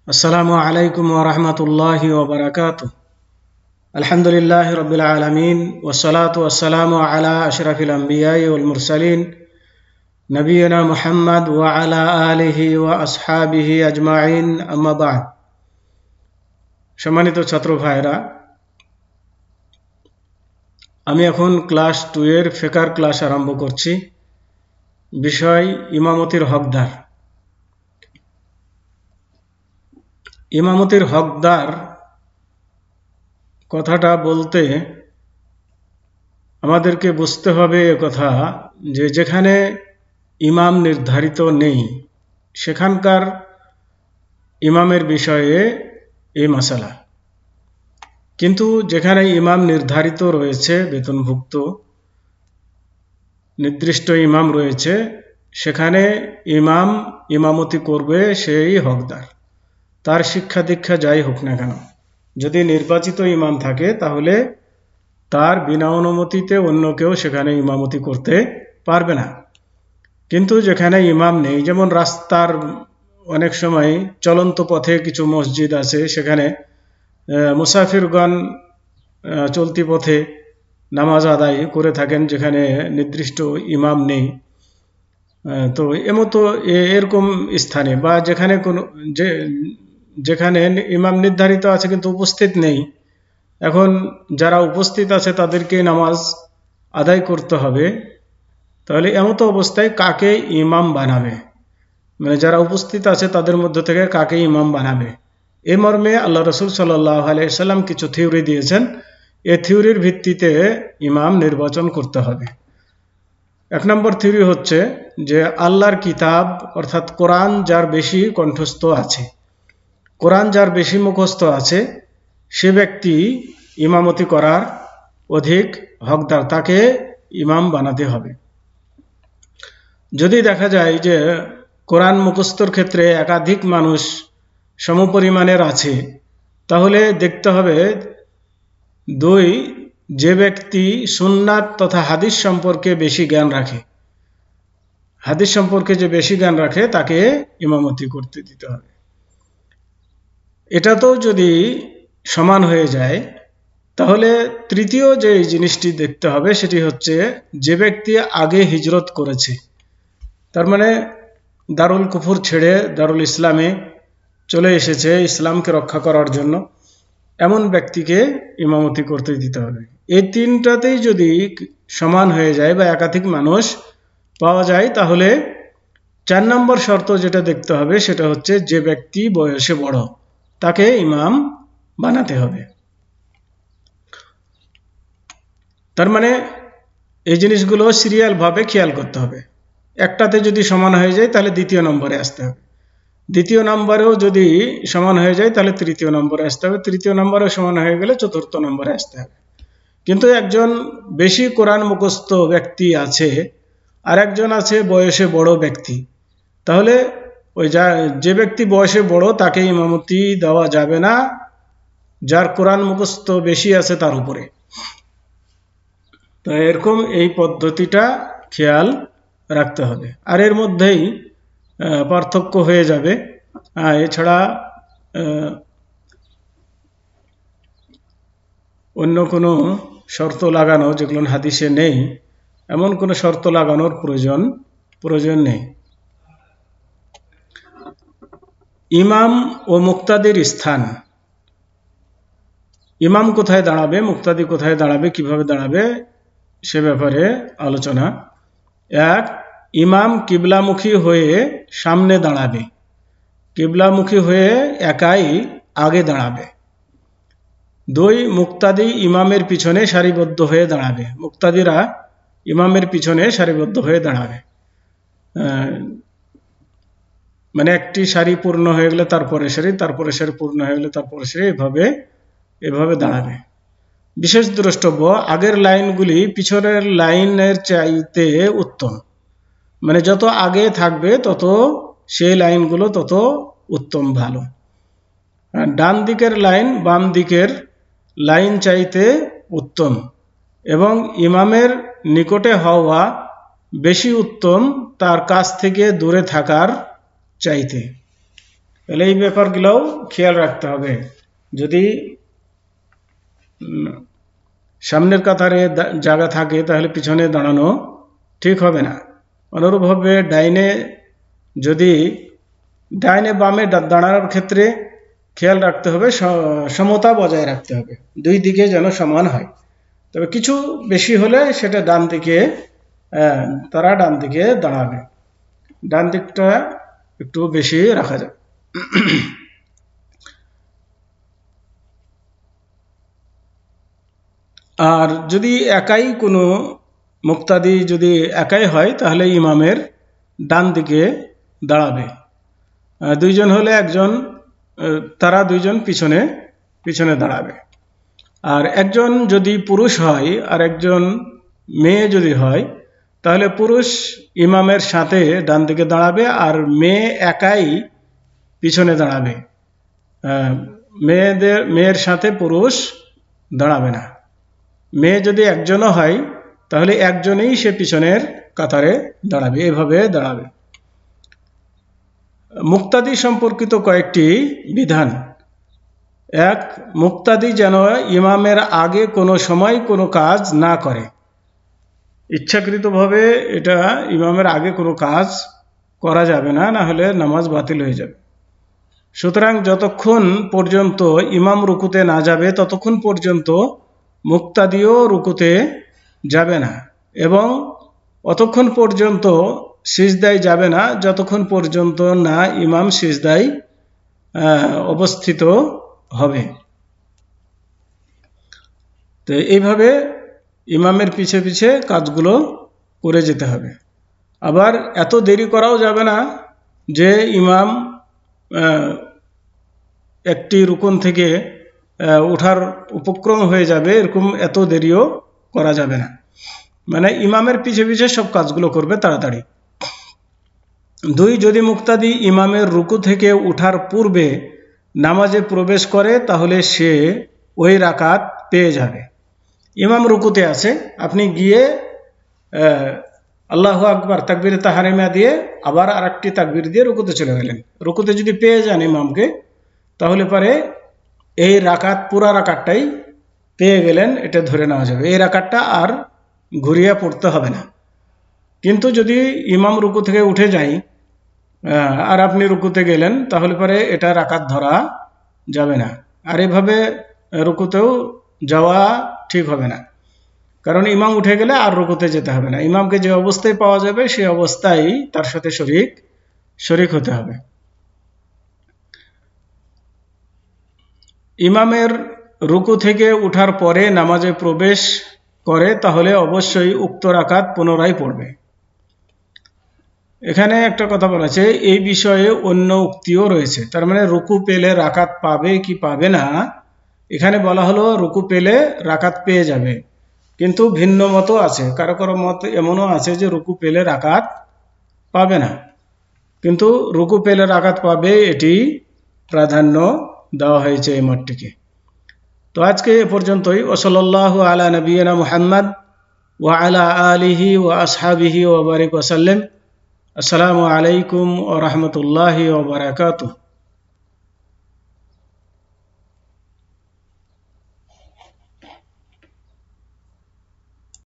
আসসালামু আলাইকুম ওয়া রাহমাতুল্লাহি ওয়া বারাকাতুহু। আলহামদুলিল্লাহি রাব্বিল আলামিন ওয়াসসালাতু ওয়াসসালামু আলা আশরাফিল আমবিয়াই ওয়াল মুরসালিন নবিয়িনা মুহাম্মদ ওয়া আলা আলিহি ওয়া আসহাবিহি আজমাইন, আম্মা বা'দ। সম্মানিত ছাত্র ভাইরা, আমি এখন ক্লাস 2 এর ফিকহ ক্লাস আরম্ভ করছি। বিষয় ইমামতির হকদার। ইমামতির হকদার কথাটা বলতে আমাদেরকে বুঝতে হবে কথা যে যেখানে ইমাম নির্ধারিত নেই সেখানকার ইমামের বিষয়ে এই মাসালা, কিন্তু যেখানে ইমাম নির্ধারিত রয়েছে, বেতনভুক্ত নির্দিষ্ট ইমাম রয়েছে, সেখানে ইমামতি করবে সেই হকদার, তার শিক্ষা দীক্ষা যাই হোক না কেন। যদি নির্বাচিত ইমাম থাকে তাহলে তার বিনা অনুমতিতে অন্য কেউ সেখানে ইমামতি করতে পারবে না। কিন্তু যেখানে ইমাম নেই, যেমন রাস্তার অনেক সময় চলন্ত পথে কিছু মসজিদ আছে, সেখানে মুসাফিরগণ চলতি পথে নামাজ আদায় করে থাকেন যেখানে নির্দিষ্ট ইমাম নেই। তো এমতো এরকম স্থানে বা যেখানে ইমাম নির্ধারিত আছে কিন্তু উপস্থিত নেই, এখন যারা উপস্থিত আছে তাদেরকে নামাজ আদায় করতে হবে। তাহলে এমতো অবস্থায় কাকে ইমাম বানাবে, মানে যারা উপস্থিত আছে তাদের মধ্য থেকে কাকে ইমাম বানাবে, এই মর্মে আল্লাহ রসুল সাল্লাল্লাহু আলাইহি সাল্লাম কিছু থিওরি দিয়েছেন। এই থিওরির ভিত্তিতে ইমাম নির্বাচন করতে হবে। 1 নম্বর থিওরি হচ্ছে যে আল্লাহর কিতাব অর্থাৎ কোরআন যার বেশি কণ্ঠস্থ আছে, কোরআন যার বেশি মুখস্থ আছে, সে ব্যক্তি ইমামতি করার অধিক হকদার, তাকে ইমাম বানাতে হবে। যদি দেখা যায় যে কোরআন মুখস্থর ক্ষেত্রে একাধিক মানুষ সমপরিমাণের আছে, তাহলে দেখতে হবে যে ব্যক্তি সুন্নাত তথা হাদিস সম্পর্কে বেশি জ্ঞান রাখে, হাদিস সম্পর্কে যে বেশি জ্ঞান রাখে তাকে ইমামতি করতে দিতে হবে। এটা তো যদি সমান হয়ে যায়, তাহলে তৃতীয় যে জিনিসটি দেখতে হবে সেটি হচ্ছে যে ব্যক্তি আগে হিজরত করেছে, তার মানে দারুল কুফর ছেড়ে দারুল ইসলামে চলে এসেছে ইসলামকে রক্ষা করার জন্য, এমন ব্যক্তিকে ইমামতি করতে দিতে হবে। এই তিনটাতেই যদি সমান হয়ে যায় বা একাধিক মানুষ পাওয়া যায়, তাহলে 4 নম্বর শর্ত যেটা দেখতে হবে সেটা হচ্ছে যে ব্যক্তি বয়সে বড় তাকে ইমাম বানাতে হবে। তার মানে এই জিনিসগুলো সিরিয়াল ভাবে খেয়াল করতে হবে। একটাতে যদি সমান হয়ে যায় তাহলে দ্বিতীয় নম্বরে আসতে হবে, দ্বিতীয় নম্বরেও যদি সমান হয়ে যায় তাহলে তৃতীয় নম্বরে আসতে হবে, তৃতীয় নম্বরে সমান হয়ে গেলে চতুর্থ নম্বরে আসতে হবে। কিন্তু একজন বেশি কোরআন মুখস্থ ব্যক্তি আছে আর একজন আছে বয়সে বড় ব্যক্তি, তাহলে যে ব্যক্তি বয়সে বড় তাকে ইমামতি দেওয়া যাবে না, যার কোরআন মুখস্থ বেশি আছে তার উপরে। তো এরকম এই পদ্ধতিটা খেয়াল রাখতে হবে। আর এর মধ্যেই পার্থক্য হয়ে যাবে। এছাড়া অন্য কোনো শর্ত লাগানো যেগুলো হাদিসে নেই, এমন কোনো শর্ত লাগানোর প্রয়োজন নেই। ইমাম ও মুক্তাদির স্থান, ইমাম কোথায় দাঁড়াবে, মুক্তাদি কোথায় দাঁড়াবে, কিভাবে দাঁড়াবে সে ব্যাপারে আলোচনা। 1, ইমাম কিবলামুখী হয়ে সামনে দাঁড়াবে, কিবলামুখী হয়ে একাই আগে দাঁড়াবে। 2, মুক্তাদি ইমামের পিছনে সারিবদ্ধ হয়ে দাঁড়াবে, মুক্তাদিরা ইমামের পিছনে সারিবদ্ধ হয়ে দাঁড়াবে। মানে একটি সারি পূর্ণ হয়ে গেলে তারপরে সারি, তারপরে সারি পূর্ণ হয়ে গেলে তারপরে সারি, এভাবে দাঁড়াবে। বিশেষ দ্রষ্টব্য, আগের লাইনগুলি পিছনের লাইনের চাইতে উত্তম, মানে যত আগে থাকবে তত সেই লাইনগুলো তত উত্তম, ভালো। ডান দিকের লাইন বাম দিকের লাইন চাইতে উত্তম, এবং ইমামের নিকটে হওয়া বেশি উত্তম তার কাছ থেকে দূরে থাকার চাইতে। তাহলে এই ব্যাপারগুলোও খেয়াল রাখতে হবে। যদি সামনের কাতারে জায়গা থাকে তাহলে পিছনে দাঁড়ানো ঠিক হবে না। অনুরূপভাবে ডাইনে বামে দাঁড়ানোর ক্ষেত্রে খেয়াল রাখতে হবে, সমতা বজায় রাখতে হবে, দুই দিকে যেন সমান হয়। তবে কিছু বেশি হলে সেটা তারা ডান দিকে দাঁড়াবে, ডান দিকটা একটু বেশি রাখা যাবে। আর যদি একাই কোনো মুক্তাদি যদি একাই হয় তাহলে ইমামের ডান দিকে দাঁড়াবে। দুইজন হলে তারা দুইজন পিছনে পিছনে দাঁড়াবে। আর একজন যদি পুরুষ হয় আর একজন মেয়ে যদি হয় তাহলে পুরুষ ইমামের সাথে ডান দিকে দাঁড়াবে আর মেয়ে একাই পিছনে দাঁড়াবে। মেয়ের সাথে পুরুষ দাঁড়াবে না। মেয়ে যদি একজনও হয় তাহলে একজনেই সে পিছনের কাতারে দাঁড়াবে, এভাবে দাঁড়াবে। মুক্তাদি সম্পর্কিত কয়েকটি বিধান। এক, মুক্তাদি যেন ইমামের আগে কোনো সময় কোনো কাজ না করে। ইচ্ছাকৃতভাবে এটা ইমামের আগে কোনো কাজ করা যাবে না, না হলে নামাজ বাতিল হয়ে যাবে। সুতরাং যতক্ষণ পর্যন্ত ইমাম রুকুতে না যাবে ততক্ষণ পর্যন্ত মুক্তাদিও রুকুতে যাবে না, এবং অতক্ষণ পর্যন্ত সিজদায় যাবে না যতক্ষণ পর্যন্ত না ইমাম সিজদায় অবস্থিত হবে। তো এইভাবে ইমামের পিছে পিছে কাজগুলো করে যেতে হবে। আবার এত দেরি করাও যাবে না যে ইমাম একটি রুকুন থেকে ওঠার উপক্রম হয়ে যাবে, এরকম এত দেরিও করা যাবে না। মানে ইমামের পিছে পিছে সব কাজগুলো করবে তাড়াতাড়ি। দুই, যদি মুক্তাদি ইমামের রুকু থেকে উঠার পূর্বে নামাজে প্রবেশ করে তাহলে সে ওই রাকাত পেয়ে যাবে। ইমাম রুকুতে আছে, আপনি গিয়ে আল্লাহু আকবার তাকবীরে তাহরিমা দিয়ে আবার আরেকটি তাকবীর দিয়ে রুকুতে চলে গেলেন। রুকুতে যদি পেয়ে যান ইমামকে তাহলে পরে এই রাকাত পুরা রাকাতটাই পেয়ে গেলেন, এটা ধরে নেওয়া যাবে। এই রাকাতটা আর ঘুরিয়ে পড়তে হবে না। কিন্তু যদি ইমাম রুকু থেকে উঠে যায় আর আপনি রুকুতে গেলেন তাহলে পরে এটা রাকাত ধরা যাবে না। আর এভাবে রুকুতেও যাওয়া ঠিক হবে না, কারণ ইমাম উঠে গেলে আর রুকুতে যেতে হবে না। ইমামকে যে অবস্থায় পাওয়া যাবে সেই অবস্থায় তার সাথে শরীক হতে হবে। ইমামের রুকু থেকে উঠার পরে নামাজে প্রবেশ করে তাহলে অবশ্যই উক্ত রাকাত পুনরায় পড়বে। এখানে একটা কথা বলা আছে, এই বিষয়ে অন্য উক্তিও রয়েছে। তার মানে রুকু পেলে রাকাত পাবে কি পাবে না, এখানে বলা হলো রুকু পেলে রাকাত পেয়ে যাবে, কিন্তু ভিন্ন মতও আছে। কারো কারো মত এমনও আছে যে রুকু পেলে রাকাত পাবে না, কিন্তু রুকু পেলে রাকাত পাবে এটি প্রাধান্য দেওয়া হয়েছে এই মতটিকে। তো আজকে এ পর্যন্তই। ওয়াসাল্লাল্লাহু আলা নবিয়িনা মুহাম্মদ ওয়া আলা আলিহি ওয়া আসহাবিহি ওয়া বারিক ওয়া সাল্লাম। আসসালামু আলাইকুম ওয়া রাহমাতুল্লাহি ওয়া বারাকাতুহু।